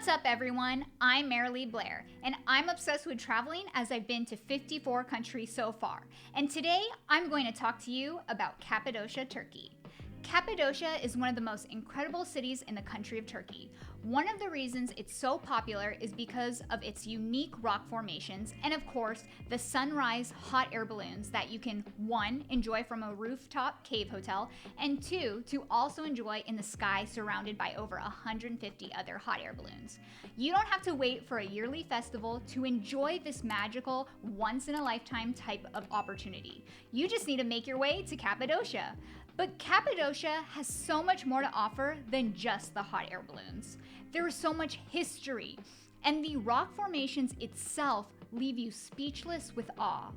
What's up, everyone? I'm Marilee Blair, and I'm obsessed with traveling as I've been to 54 countries so far. And today, I'm going to talk to you about Cappadocia, Turkey. Cappadocia is one of the most incredible cities in the country of Turkey. One of the reasons it's so popular is because of its unique rock formations and, of course, the sunrise hot air balloons that you can, 1, enjoy from a rooftop cave hotel, and 2, to also enjoy in the sky surrounded by over 150 other hot air balloons. You don't have to wait for a yearly festival to enjoy this magical, once-in-a-lifetime type of opportunity. You just need to make your way to Cappadocia. But Cappadocia has so much more to offer than just the hot air balloons. There is so much history, and the rock formations itself leave you speechless with awe.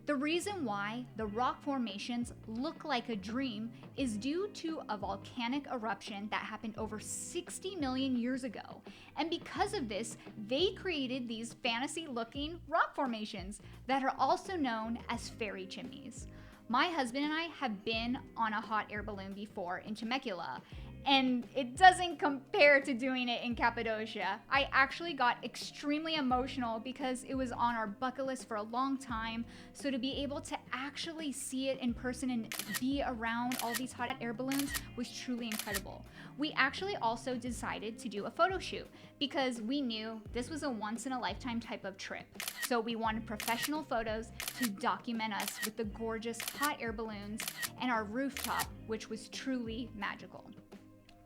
The reason why the rock formations look like a dream is due to a volcanic eruption that happened over 60 million years ago. And because of this, they created these fantasy-looking rock formations that are also known as fairy chimneys. My husband and I have been on a hot air balloon before in Temecula, and it doesn't compare to doing it in Cappadocia. I actually got extremely emotional because it was on our bucket list for a long time, so to be able to actually see it in person and be around all these hot air balloons was truly incredible. We actually also decided to do a photo shoot because we knew this was a once-in-a-lifetime type of trip. So we wanted professional photos to document us with the gorgeous hot air balloons and our rooftop, which was truly magical.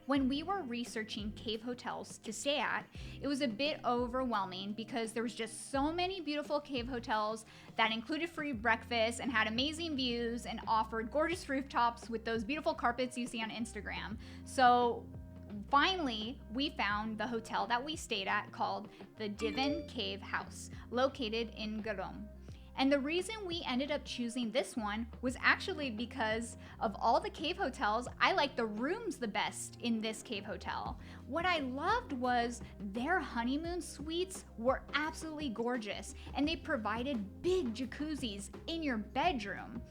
When we were researching cave hotels to stay at, it was a bit overwhelming because there was just so many beautiful cave hotels that included free breakfast and had amazing views and offered gorgeous rooftops with those beautiful carpets you see on Instagram. So finally, we found the hotel that we stayed at called the Divan Cave House, located in Garom. And the reason we ended up choosing this one was actually because of all the cave hotels, I liked the rooms the best in this cave hotel. What I loved was their honeymoon suites were absolutely gorgeous, and they provided big jacuzzis in your bedroom.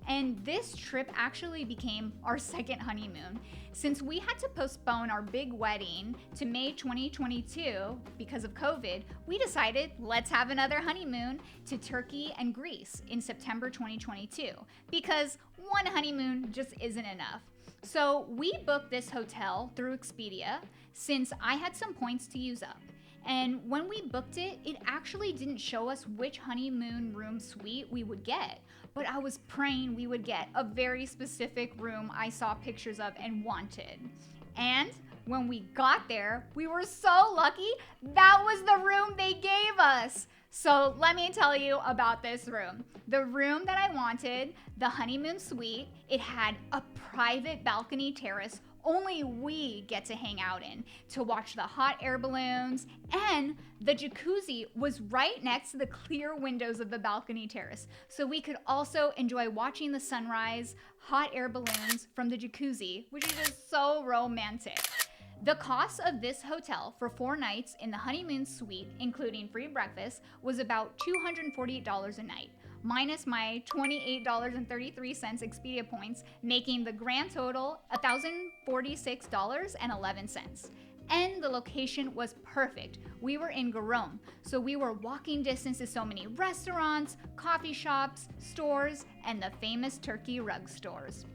And this trip actually became our second honeymoon. Since we had to postpone our big wedding to May 2022 because of COVID, we decided let's have another honeymoon to Turkey and Greece in September 2022 because one honeymoon just isn't enough. So we booked this hotel through Expedia since I had some points to use up. And when we booked it, it actually didn't show us which honeymoon room suite we would get, but I was praying we would get a very specific room I saw pictures of and wanted. And when we got there, we were so lucky that was the room they gave us. So let me tell you about this room. The room that I wanted, the honeymoon suite, it had a private balcony terrace only we get to hang out in to watch the hot air balloons, and the jacuzzi was right next to the clear windows of the balcony terrace, so we could also enjoy watching the sunrise hot air balloons from the jacuzzi, which is just so romantic. The cost of this hotel for 4 nights in the honeymoon suite, including free breakfast, was about $248 a night, minus my $28.33 Expedia points, making the grand total $1,046.11. And the location was perfect. We were in Garom, so we were walking distance to so many restaurants, coffee shops, stores, and the famous Turkey rug stores.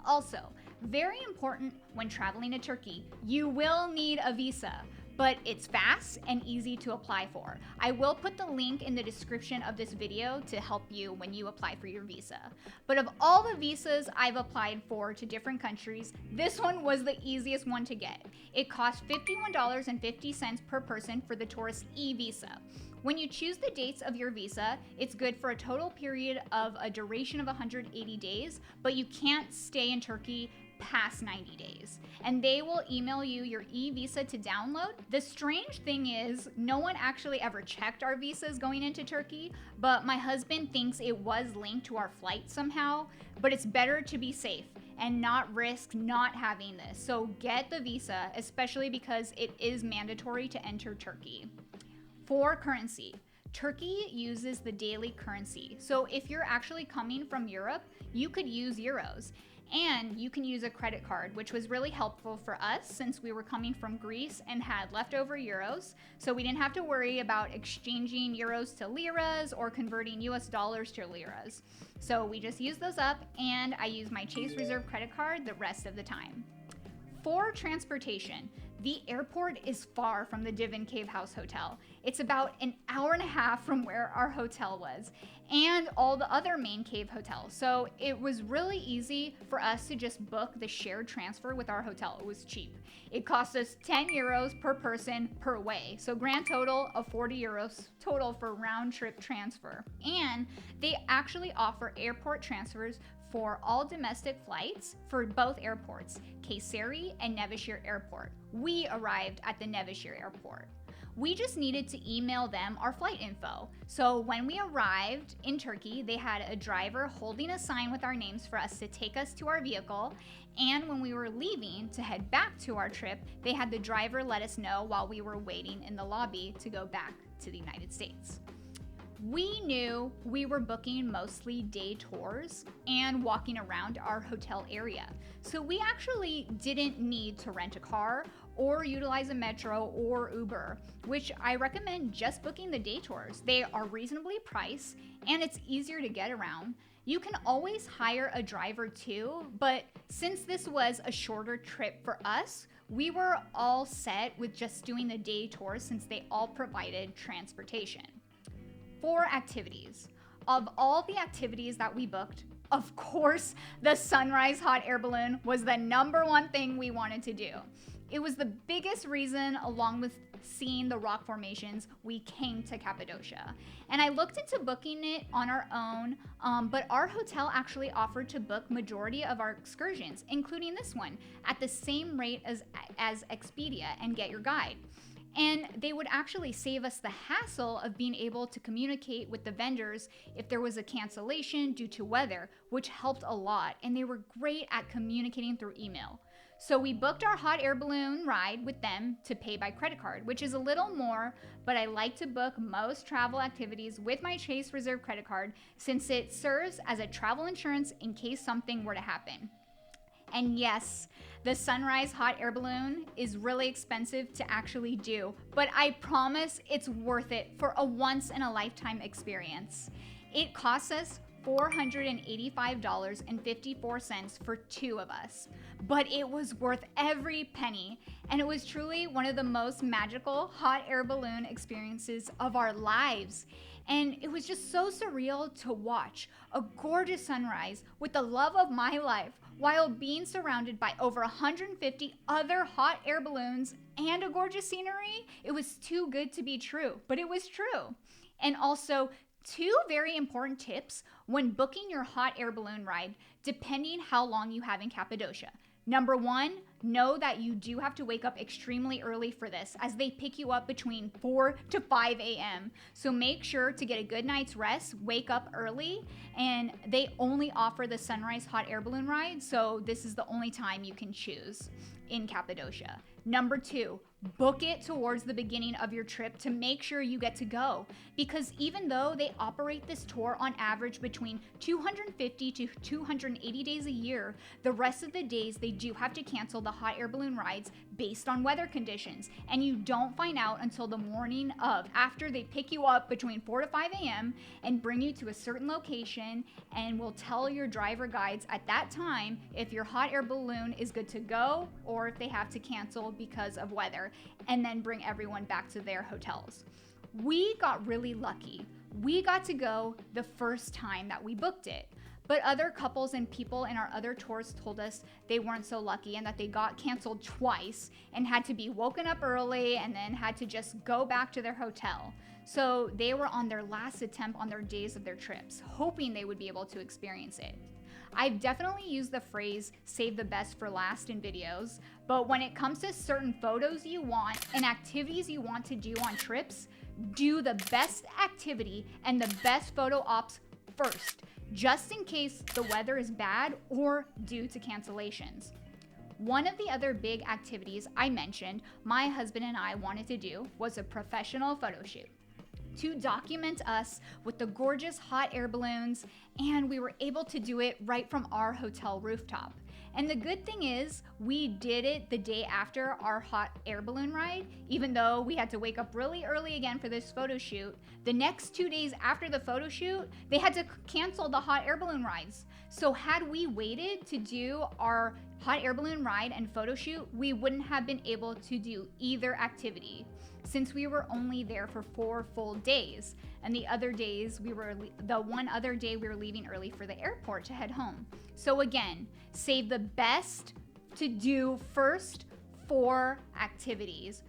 Also, very important when traveling to Turkey, you will need a visa, but it's fast and easy to apply for. I will put the link in the description of this video to help you when you apply for your visa. But of all the visas I've applied for to different countries, this one was the easiest one to get. It cost $51.50 per person for the tourist e-visa. When you choose the dates of your visa, it's good for a total period of a duration of 180 days, but you can't stay in Turkey past 90 days. And they will email you your e-visa to download. The strange thing is, no one actually ever checked our visas going into Turkey, but my husband thinks it was linked to our flight somehow, but it's better to be safe and not risk not having this. So get the visa, especially because it is mandatory to enter Turkey. For currency, Turkey uses the daily currency. So if you're actually coming from Europe, you could use euros. And you can use a credit card, which was really helpful for us since we were coming from Greece and had leftover euros. So we didn't have to worry about exchanging euros to liras or converting US dollars to liras. So we just used those up, and I used my Chase Reserve credit card the rest of the time. For transportation, the airport is far from the Divan Cave House Hotel. It's about an hour and a half from where our hotel was and all the other main cave hotels. So it was really easy for us to just book the shared transfer with our hotel. It was cheap. It cost us 10 euros per person per way. So grand total of 40 euros total for round trip transfer. And they actually offer airport transfers for all domestic flights for both airports, Kayseri and Nevşehir Airport. We arrived at the Nevşehir Airport. We just needed to email them our flight info. So when we arrived in Turkey, they had a driver holding a sign with our names for us to take us to our vehicle. And when we were leaving to head back to our trip, they had the driver let us know while we were waiting in the lobby to go back to the United States. We knew we were booking mostly day tours and walking around our hotel area. So we actually didn't need to rent a car or utilize a metro or Uber, which I recommend just booking the day tours. They are reasonably priced and it's easier to get around. You can always hire a driver too, but since this was a shorter trip for us, we were all set with just doing the day tours since they all provided transportation. For activities. Of all the activities that we booked, of course, the sunrise hot air balloon was the number one thing we wanted to do. It was the biggest reason, along with seeing the rock formations, we came to Cappadocia. And I looked into booking it on our own, but our hotel actually offered to book majority of our excursions, including this one, at the same rate as Expedia and Get Your Guide. And they would actually save us the hassle of being able to communicate with the vendors if there was a cancellation due to weather, which helped a lot. And they were great at communicating through email. So we booked our hot air balloon ride with them to pay by credit card, which is a little more, but I like to book most travel activities with my Chase Reserve credit card since it serves as a travel insurance in case something were to happen. And yes, the sunrise hot air balloon is really expensive to actually do, but I promise it's worth it for a once in a lifetime experience. It costs us $485.54 for two of us, but it was worth every penny, and it was truly one of the most magical hot air balloon experiences of our lives. And it was just so surreal to watch a gorgeous sunrise with the love of my life while being surrounded by over 150 other hot air balloons and a gorgeous scenery. It was too good to be true, but it was true. And also, two very important tips when booking your hot air balloon ride, depending how long you have in Cappadocia. Number one, know that you do have to wake up extremely early for this as they pick you up between 4 to 5 a.m. So make sure to get a good night's rest, wake up early, and they only offer the sunrise hot air balloon ride, so this is the only time you can choose in Cappadocia. Number two, book it towards the beginning of your trip to make sure you get to go. Because even though they operate this tour on average between 250 to 280 days a year, the rest of the days they do have to cancel the hot air balloon rides based on weather conditions. And you don't find out until the morning of, after they pick you up between 4 to 5 a.m. and bring you to a certain location, and will tell your driver guides at that time if your hot air balloon is good to go or if they have to cancel because of weather, and then bring everyone back to their hotels. We got really lucky. We got to go the first time that we booked it. But other couples and people in our other tours told us they weren't so lucky and that they got canceled twice and had to be woken up early and then had to just go back to their hotel. So they were on their last attempt on their days of their trips, hoping they would be able to experience it. I've definitely used the phrase save the best for last in videos, but when it comes to certain photos you want and activities you want to do on trips, do the best activity and the best photo ops first, just in case the weather is bad or due to cancellations. One of the other big activities I mentioned my husband and I wanted to do was a professional photo shoot. to document us with the gorgeous hot air balloons, and we were able to do it right from our hotel rooftop. And the good thing is, we did it the day after our hot air balloon ride, even though we had to wake up really early again for this photo shoot. The next 2 days after the photo shoot, they had to cancel the hot air balloon rides. So had we waited to do our hot air balloon ride and photo shoot, we wouldn't have been able to do either activity, since we were only there for 4 full days. And the one other day we were leaving early for the airport to head home. So again, save the best to do first 4 activities.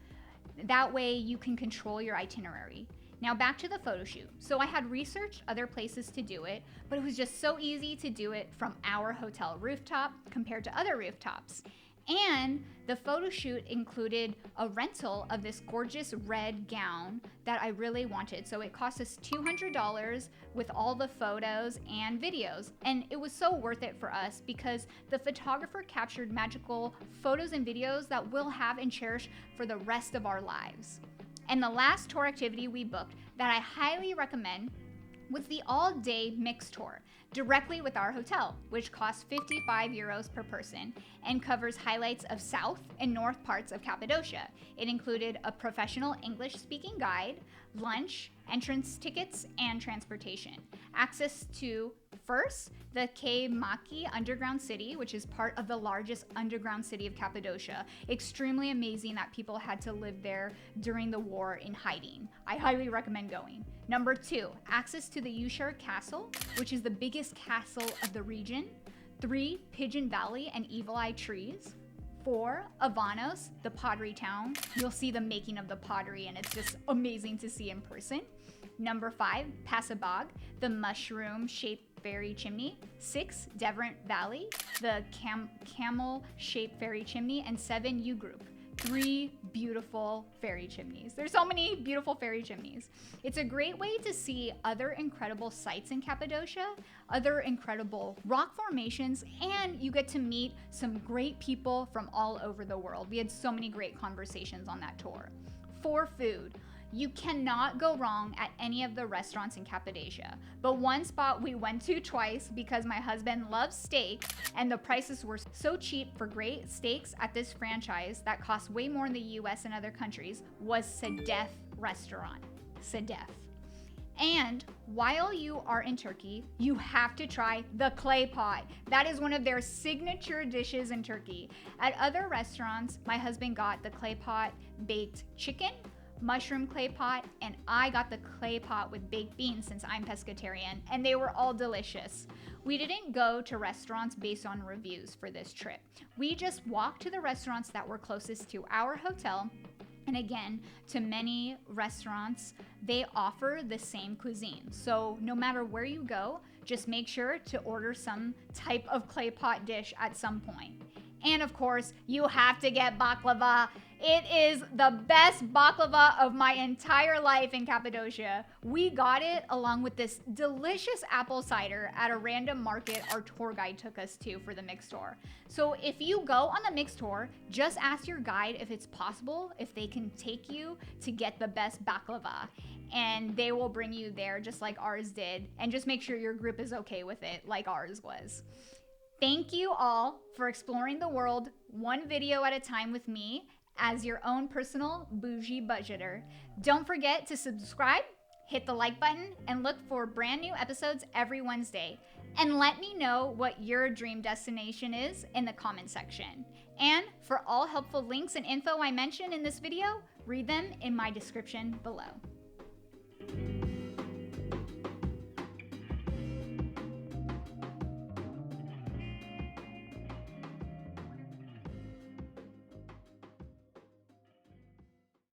That way you can control your itinerary. Now back to the photo shoot. So I had researched other places to do it, but it was just so easy to do it from our hotel rooftop compared to other rooftops. And the photo shoot included a rental of this gorgeous red gown that I really wanted. So it cost us $200 with all the photos and videos. And it was so worth it for us because the photographer captured magical photos and videos that we'll have and cherish for the rest of our lives. And the last tour activity we booked that I highly recommend was the all-day mixed tour directly with our hotel, which costs 55 euros per person and covers highlights of south and north parts of Cappadocia. It included a professional English-speaking guide, lunch, entrance tickets, and transportation. Access to, first, the Maki underground city, which is part of the largest underground city of Cappadocia. Extremely amazing that people had to live there during the war in hiding. I highly recommend going. Number 2, access to the Usher Castle, which is the biggest castle of the region. 3, Pigeon Valley and Evil Eye Trees. 4, Avanos, the pottery town. You'll see the making of the pottery and it's just amazing to see in person. Number 5, Passabog, the mushroom-shaped fairy chimney. 6, Devrant Valley, the camel-shaped fairy chimney. And 7, U Group. 3 beautiful fairy chimneys. There's so many beautiful fairy chimneys. It's a great way to see other incredible sites in Cappadocia, other incredible rock formations, and you get to meet some great people from all over the world. We had so many great conversations on that tour. For food, you cannot go wrong at any of the restaurants in Cappadocia. But one spot we went to twice because my husband loves steak and the prices were so cheap for great steaks at this franchise that costs way more in the US and other countries was Sedef restaurant. Sedef. And while you are in Turkey, you have to try the clay pot. That is one of their signature dishes in Turkey. At other restaurants, my husband got the clay pot baked chicken, mushroom clay pot, and I got the clay pot with baked beans since I'm pescatarian, and they were all delicious. We didn't go to restaurants based on reviews for this trip. We just walked to the restaurants that were closest to our hotel. And again, to many restaurants, they offer the same cuisine. So no matter where you go, just make sure to order some type of clay pot dish at some point. And of course, you have to get baklava. It is the best baklava of my entire life in Cappadocia. We got it along with this delicious apple cider at a random market our tour guide took us to for the mixed tour. So if you go on the mixed tour, just ask your guide if it's possible, if they can take you to get the best baklava. And they will bring you there just like ours did. And just make sure your group is okay with it like ours was. Thank you all for exploring the world one video at a time with me as your own personal bougie budgeter. Don't forget to subscribe, hit the like button, and look for brand new episodes every Wednesday. And let me know what your dream destination is in the comment section. And for all helpful links and info I mentioned in this video, read them in my description below.